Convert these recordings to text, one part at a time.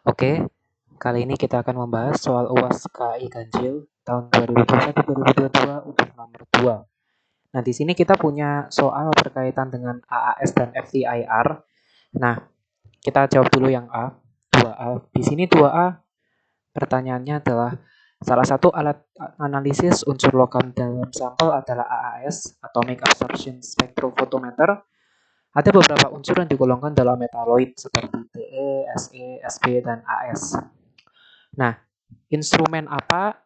Oke, kali ini kita akan membahas soal UAS KAI Ganjil tahun 2021-2022 untuk nomor 2. Nah, di sini kita punya soal berkaitan dengan AAS dan FTIR. Nah, kita jawab dulu yang A, 2A. Di sini 2A pertanyaannya adalah salah satu alat analisis unsur logam dalam sampel adalah AAS, Atomic Absorption Spectrophotometer. Ada beberapa unsur yang digolongkan dalam metaloid seperti Te, Se, Sp, dan As. Nah, instrumen apa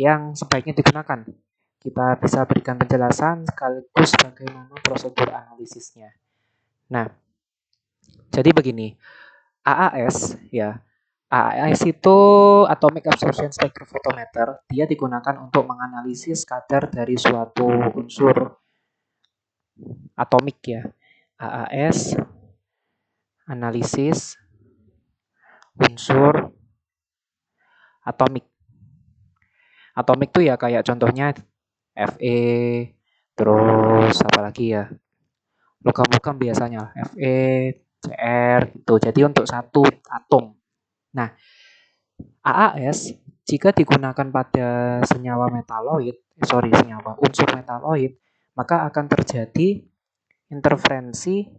yang sebaiknya digunakan? Kita bisa berikan penjelasan sekaligus bagaimana prosedur analisisnya. Nah, jadi begini, AAS ya. AAS itu Atomic Absorption Spectrophotometer. Dia digunakan untuk menganalisis kadar dari suatu unsur atomik ya. AAS analisis unsur atomik. Atomik tuh ya kayak contohnya Fe, terus apa lagi ya? Logam-logam biasanya Fe, Cr gitu. Jadi untuk satu atom. Nah, AAS jika digunakan pada senyawa metaloid, senyawa unsur metaloid, maka akan terjadi interferensi.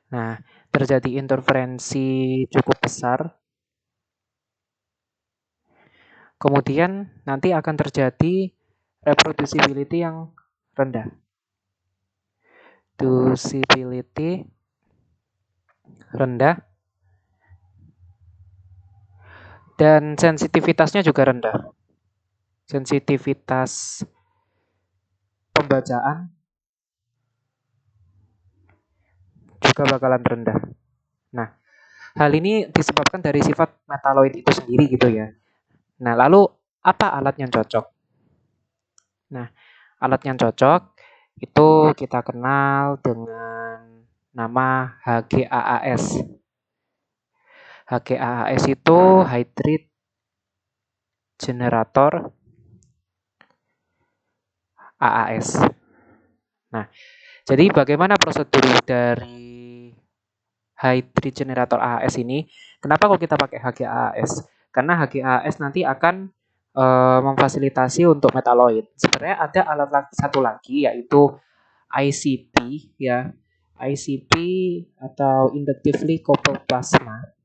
Nah, terjadi interferensi cukup besar. Kemudian nanti akan terjadi reproducibility yang rendah. Reproducibility rendah dan sensitivitasnya juga rendah. Sensitivitas pembacaan juga bakalan rendah. Nah, hal ini disebabkan dari sifat metaloid itu sendiri gitu ya. Nah, lalu apa alat yang cocok? Nah, alat yang cocok itu kita kenal dengan nama HGAAS. HGAAS itu Hydride Generator AAS. Nah, jadi bagaimana prosedur dari Hydride Generator AAS ini? Kenapa kok kita pakai HGAAS? Karena HGAAS nanti akan memfasilitasi untuk metaloid. Sebenarnya ada alat satu lagi yaitu ICP ya. ICP atau Inductively Coupled Plasma.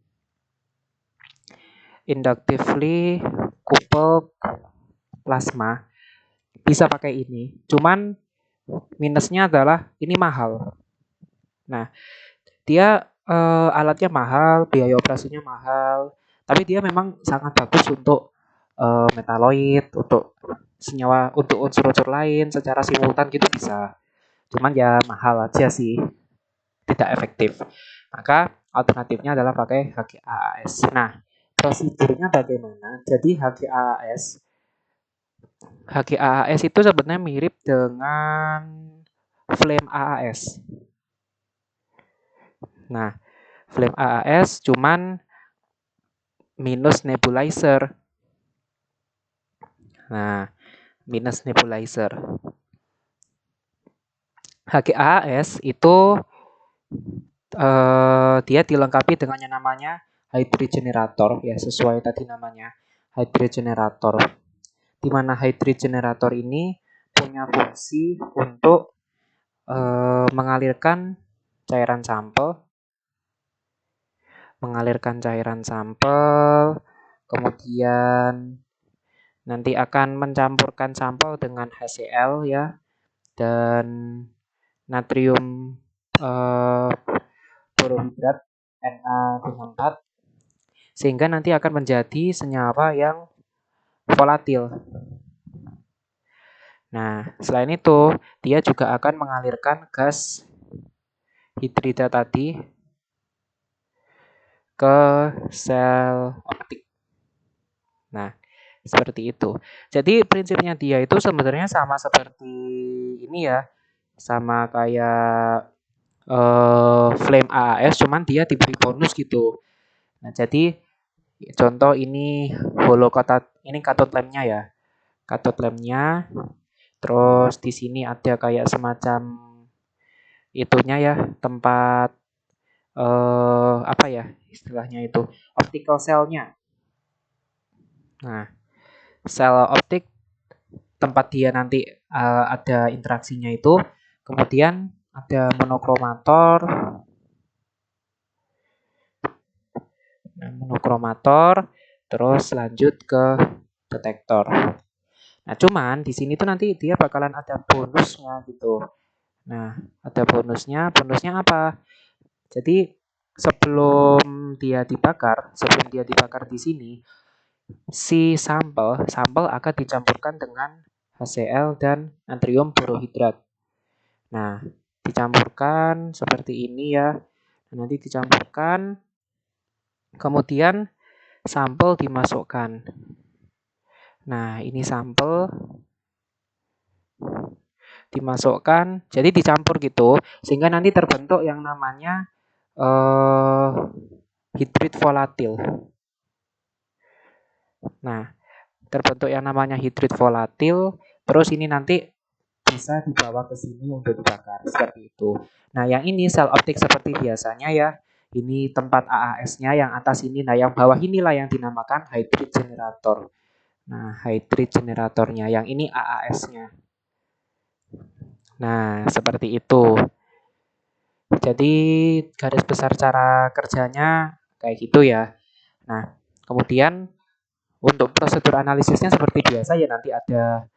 Inductively Coupled Plasma bisa pakai ini. Cuman minusnya adalah ini mahal. Nah, dia alatnya mahal, biaya operasinya mahal, tapi dia memang sangat bagus untuk metaloid, untuk senyawa, untuk unsur-unsur lain secara simultan gitu bisa. Cuman ya mahal aja sih, tidak efektif. Maka alternatifnya adalah pakai HGAAS. Nah, prosedurnya bagaimana? Jadi HGAAS itu sebenarnya mirip dengan flame AAS. Nah, flame AAS cuman minus nebulizer. Nah, minus nebulizer. HGAAS itu dia dilengkapi dengan yang namanya Hydride Generator ya, sesuai tadi namanya Hydride Generator. Di mana Hydride Generator ini punya fungsi untuk mengalirkan cairan sampel, kemudian nanti akan mencampurkan sampel dengan HCl ya, dan natrium borohidrat Na-4 sehingga nanti akan menjadi senyawa yang volatil. Nah, selain itu, dia juga akan mengalirkan gas hidrida tadi ke sel optik. Nah, seperti itu. Jadi prinsipnya dia itu sebenarnya sama seperti ini ya, sama kayak flame AAS, cuman dia diberi bonus gitu. Nah, jadi contoh ini ini cathode lamp-nya ya. Cathode lamp-nya. Terus di sini ada kayak semacam itunya ya, tempat apa ya istilahnya itu, optical cell-nya. Nah, sel optik tempat dia nanti ada interaksinya itu, kemudian ada monokromator. Nah, monokromator, terus lanjut ke detektor. Nah, cuman di sini tuh nanti dia bakalan ada bonusnya gitu. Nah, ada bonusnya. Bonusnya apa? Jadi sebelum dia dibakar di sini, si sampel akan dicampurkan dengan HCl dan natrium borohidrat. Nah, dicampurkan seperti ini ya. Nanti dicampurkan, kemudian sampel dimasukkan. Nah, ini sampel dimasukkan, jadi dicampur gitu, sehingga nanti terbentuk yang namanya hidrid volatil. Nah, terbentuk yang namanya hidrid volatil, terus ini nanti bisa dibawa ke sini untuk dibakar, seperti itu. Nah, yang ini sel optik seperti biasanya ya, ini tempat AAS-nya, yang atas ini, nah yang bawah inilah yang dinamakan hydrid generator. Nah, hydrid generatornya, yang ini AAS-nya. Nah, seperti itu. Jadi garis besar cara kerjanya kayak gitu ya. Nah, kemudian untuk prosedur analisisnya seperti biasa ya, nanti ada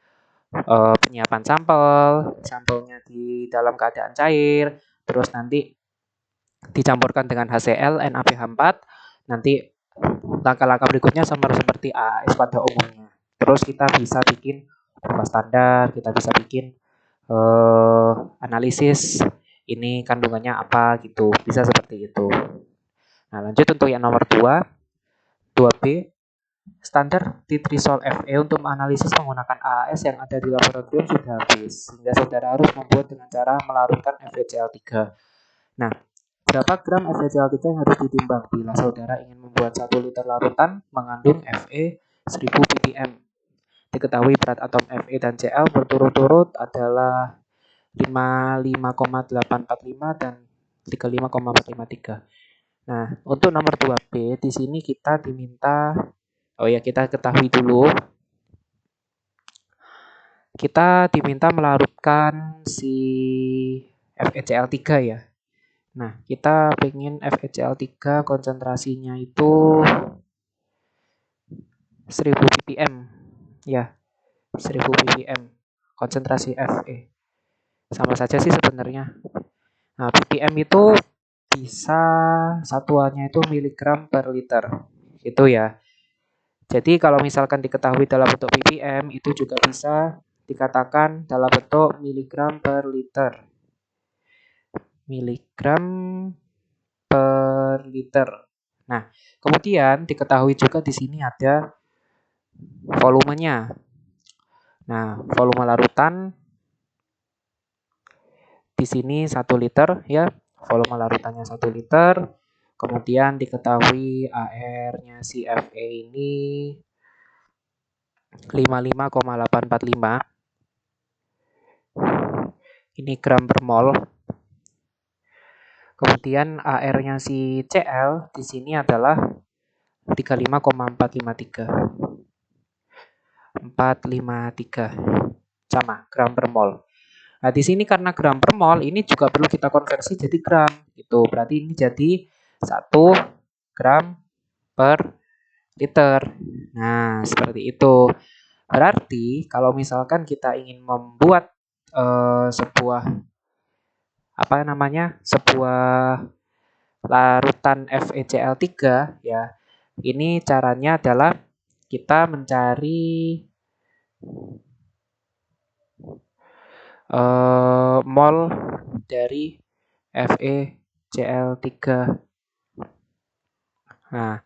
penyiapan sampelnya di dalam keadaan cair, terus nanti dicampurkan dengan HCl NaPH4, nanti langkah-langkah berikutnya sama seperti AAS pada umumnya. Terus kita bisa bikin kurva standar, kita bisa bikin analisis ini kandungannya apa gitu, bisa seperti itu. Nah, lanjut untuk yang nomor 2B, standar titrisol Fe untuk menganalisis menggunakan AAS yang ada di laboratorium sudah habis, sehingga saudara harus membuat dengan cara melarutkan FeCl3. Nah, berapa gram FeCl3 yang harus ditimbang bila saudara ingin membuat 1 liter larutan mengandung Fe 1000 ppm. Diketahui berat atom Fe dan Cl berturut-turut adalah 55,845 dan 35,453. Nah, untuk nomor 2B di sini kita diminta, kita ketahui dulu. Kita diminta melarutkan si FeCl3 ya. Nah, kita pengen FeCl3 konsentrasinya itu 1000 ppm. Ya, 1000 ppm konsentrasi Fe. Sama saja sih sebenarnya. Nah, ppm itu bisa satuannya itu miligram per liter. Itu ya. Jadi kalau misalkan diketahui dalam bentuk ppm, itu juga bisa dikatakan dalam bentuk miligram per liter. Miligram per liter. Nah, kemudian diketahui juga di sini ada volumenya. Nah, volume larutan di sini 1 liter ya. Volume larutannya 1 liter. Kemudian diketahui AR-nya si Fe ini 55,845. Ini gram per mol. Kemudian AR-nya si Cl di sini adalah 35,453. 453 sama gram per mol. Nah, di sini karena gram per mol ini juga perlu kita konversi jadi gram gitu. Berarti ini jadi 1 gram per liter. Nah, seperti itu. Berarti kalau misalkan kita ingin membuat sebuah larutan FeCl3 ya. Ini caranya adalah kita mencari mol dari FeCl3. Nah,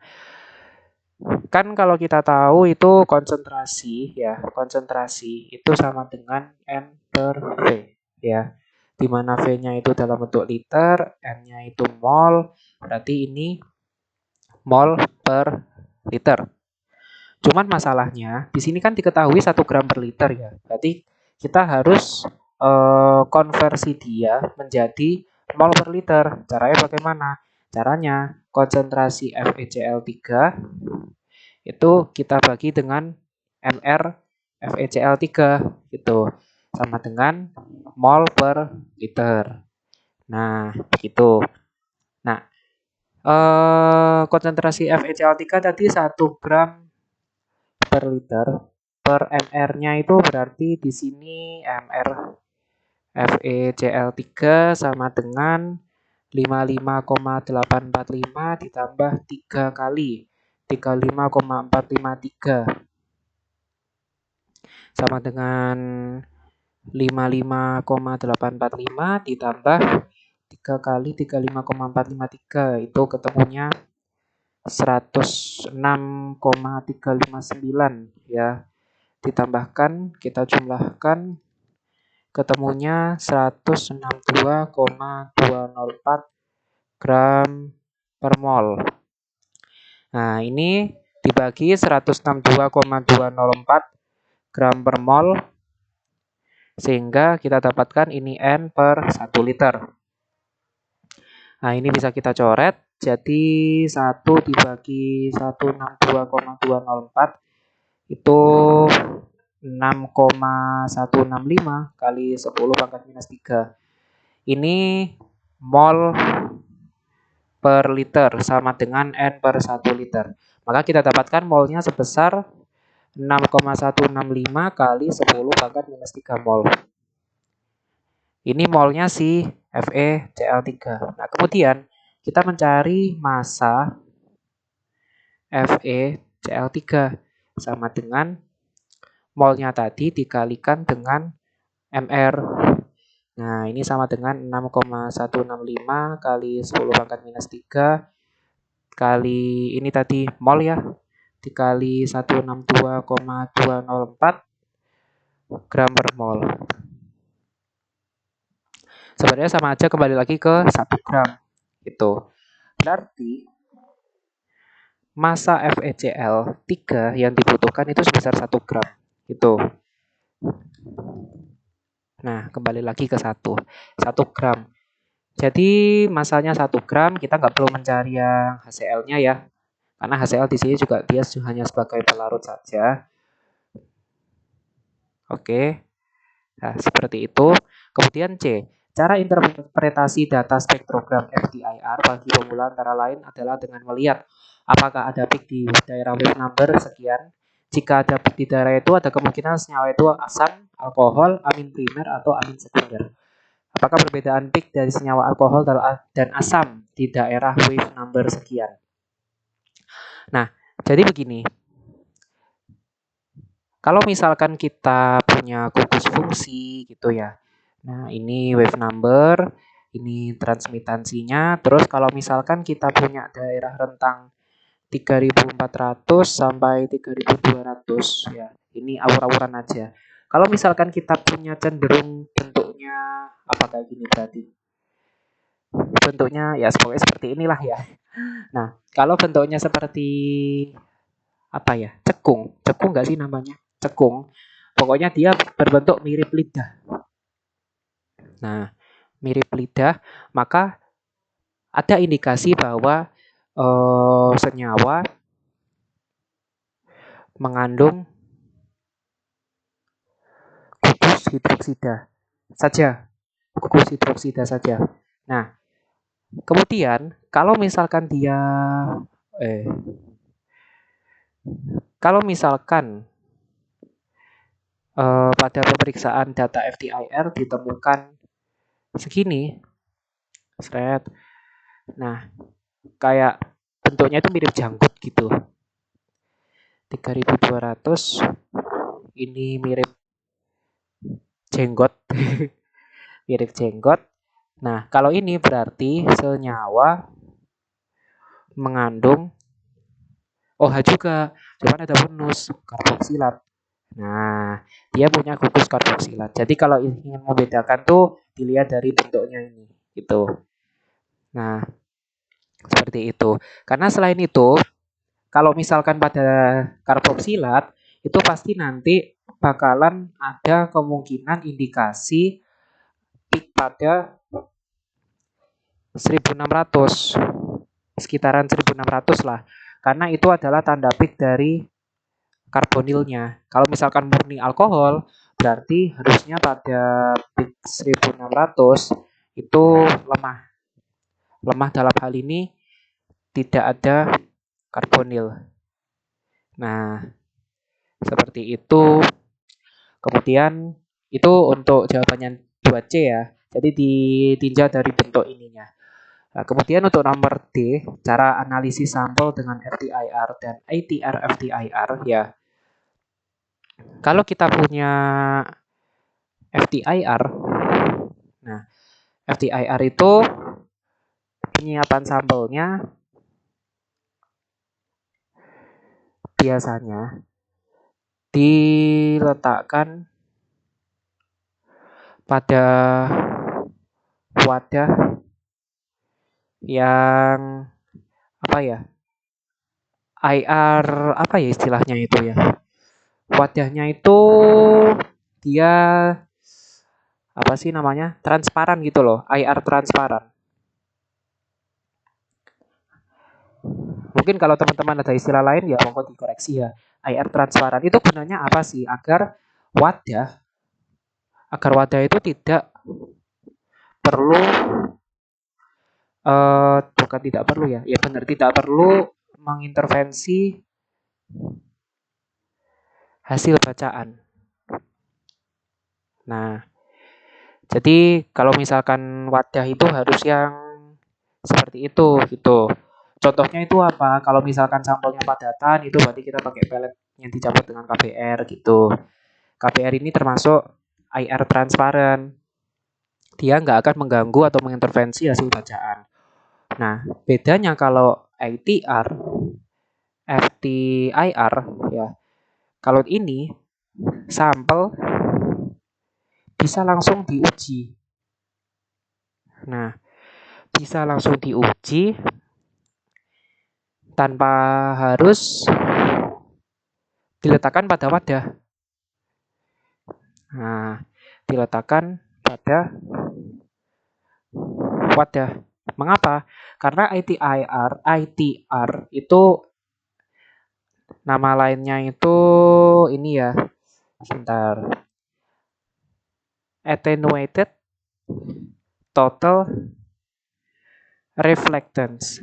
kan kalau kita tahu itu konsentrasi itu sama dengan N per V ya. Di mana V-nya itu dalam bentuk liter, N-nya itu mol, berarti ini mol per liter. Cuman masalahnya di sini kan diketahui 1 gram per liter ya. Berarti kita harus konversi dia menjadi mol per liter. Caranya bagaimana? Caranya, konsentrasi FeCl3 itu kita bagi dengan MR FeCl3 gitu. Sama dengan mol per liter. Nah, begitu. Nah, konsentrasi FeCl3 tadi 1 gram per liter per mR-nya itu berarti di sini MR FeCl3 sama dengan 55,845 ditambah 3 kali 35,453 sama dengan 55,845 ditambah 3 kali 35,453 itu ketemunya 106,359 ya. Ditambahkan kita jumlahkan ketemunya 162,204 gram per mol. Nah, ini dibagi 162,204 gram per mol sehingga kita dapatkan ini N per 1 liter. Nah, ini bisa kita coret. Jadi 1 dibagi 162,204 itu 6,165 kali 10 pangkat minus 3. Ini mol per liter sama dengan N per 1 liter. Maka kita dapatkan molnya sebesar 6,165 kali 10 pangkat minus 3 mol. Ini molnya si FeCl3. Nah, kemudian kita mencari massa FeCl3 sama dengan molnya tadi dikalikan dengan MR. Nah, ini sama dengan 6,165 kali 10 pangkat minus 3 kali ini tadi mol ya, dikali 162,204 gram per mol. Sebenarnya sama aja, kembali lagi ke 1 gram. Itu. Berarti massa FeCl3 yang dibutuhkan itu sebesar 1 gram. Itu. Nah, kembali lagi ke 1 gram. Jadi masanya 1 gram, kita nggak perlu mencari yang HCl-nya ya. Karena HCl di sini juga dia hanya sebagai pelarut saja. Oke. Nah, seperti itu. Kemudian C. Cara interpretasi data spektrogram FTIR bagi pemula antara lain adalah dengan melihat apakah ada peak di daerah wave number sekian. Jika ada peak di daerah itu, ada kemungkinan senyawa itu asam, alkohol, amin primer, atau amin sekunder. Apakah perbedaan peak dari senyawa alkohol dan asam di daerah wave number sekian? Nah, jadi begini. Kalau misalkan kita punya gugus fungsi gitu ya. Nah, ini wave number, ini transmitansinya. Terus kalau misalkan kita punya daerah rentang 3.400 sampai 3.200 ya. Ini awur-awuran aja. Kalau misalkan kita punya cenderung bentuknya apa kayak gini berarti? Bentuknya ya seperti inilah ya. Nah, kalau bentuknya seperti apa ya? Cekung. Cekung nggak sih namanya? Cekung. Pokoknya dia berbentuk mirip lidah. Nah, mirip lidah, maka ada indikasi bahwa senyawa mengandung gugus hidroksida saja. Gugus hidroksida saja. Nah, kemudian kalau misalkan dia kalau misalkan pada pemeriksaan data FTIR ditemukan segini, nah kayak bentuknya itu mirip janggut gitu. 3.200 ini mirip jenggot, mirip jenggot. Nah, kalau ini berarti senyawa mengandung OH juga, cuman ada bonus karboksilat. Nah, dia punya gugus karboksilat. Jadi kalau ingin membedakan tuh dilihat dari bentuknya ini, gitu. Nah, seperti itu. Karena selain itu, kalau misalkan pada karboksilat itu pasti nanti bakalan ada kemungkinan indikasi peak pada 1600. sekitaran 1600 lah. Karena itu adalah tanda peak dari karbonilnya. Kalau misalkan murni alkohol, berarti harusnya pada peak 1600 itu lemah. Lemah dalam hal ini tidak ada karbonil. Nah, seperti itu. Kemudian itu untuk jawabannya 2C ya. Jadi ditinjau dari bentuk ininya. Nah, kemudian untuk nomor D, cara analisis sampel dengan FTIR dan ATR FTIR ya. Kalau kita punya FTIR, nah FTIR itu penyiapan sampelnya biasanya diletakkan pada wadah yang apa ya? IR apa ya istilahnya itu ya? Wadahnya itu dia apa sih namanya? Transparan gitu loh, IR transparan. Mungkin kalau teman-teman ada istilah lain ya monggo dikoreksi ya. IR transparan itu gunanya apa sih? Wadah agar wadah itu tidak perlu bukan tidak perlu ya. Ya benar tidak perlu mengintervensi hasil bacaan. Nah, jadi kalau misalkan wadah itu harus yang seperti itu gitu. Contohnya itu apa? Kalau misalkan sampelnya padatan itu berarti kita pakai pelet yang dicampur dengan KBR gitu. KBR ini termasuk IR transparan. Dia nggak akan mengganggu atau mengintervensi hasil bacaan. Nah, bedanya kalau ATR, FTIR ya. Kalau ini sampel bisa langsung diuji. Nah, bisa langsung diuji tanpa harus diletakkan pada wadah. Nah, diletakkan pada wadah. Mengapa? Karena ITR itu nama lainnya itu ini ya. Sebentar. Attenuated total reflectance.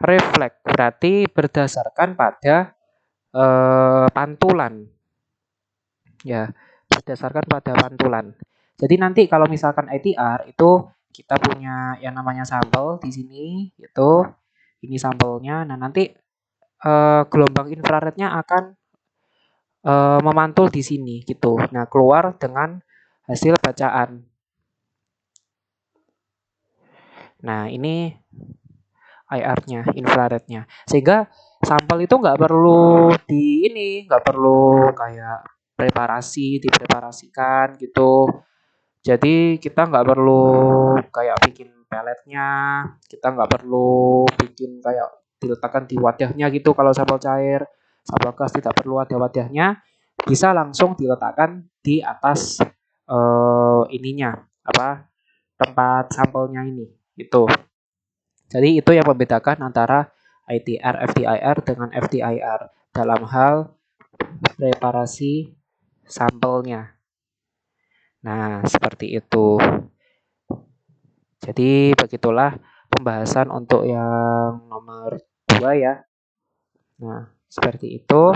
Reflect berarti berdasarkan pada pantulan. Ya, berdasarkan pada pantulan. Jadi nanti kalau misalkan ITR itu kita punya yang namanya sampel di sini itu ini sampelnya. Nah, nanti gelombang infrarednya akan memantul di sini gitu. Nah, keluar dengan hasil bacaan. Nah, ini IR-nya, infrarednya. Sehingga sampel itu nggak perlu nggak perlu kayak dipreparasikan gitu. Jadi kita nggak perlu kayak bikin peletnya, kita nggak perlu bikin kayak diletakkan di wadahnya gitu kalau sampel cair. Sampel gas tidak perlu ada wadahnya, bisa langsung diletakkan di atas ininya apa tempat sampelnya ini itu. Jadi itu yang membedakan antara ITR, FTIR dengan FTIR dalam hal preparasi sampelnya. Nah, seperti itu. Jadi begitulah pembahasan untuk yang nomor 2 ya. Nah, seperti itu.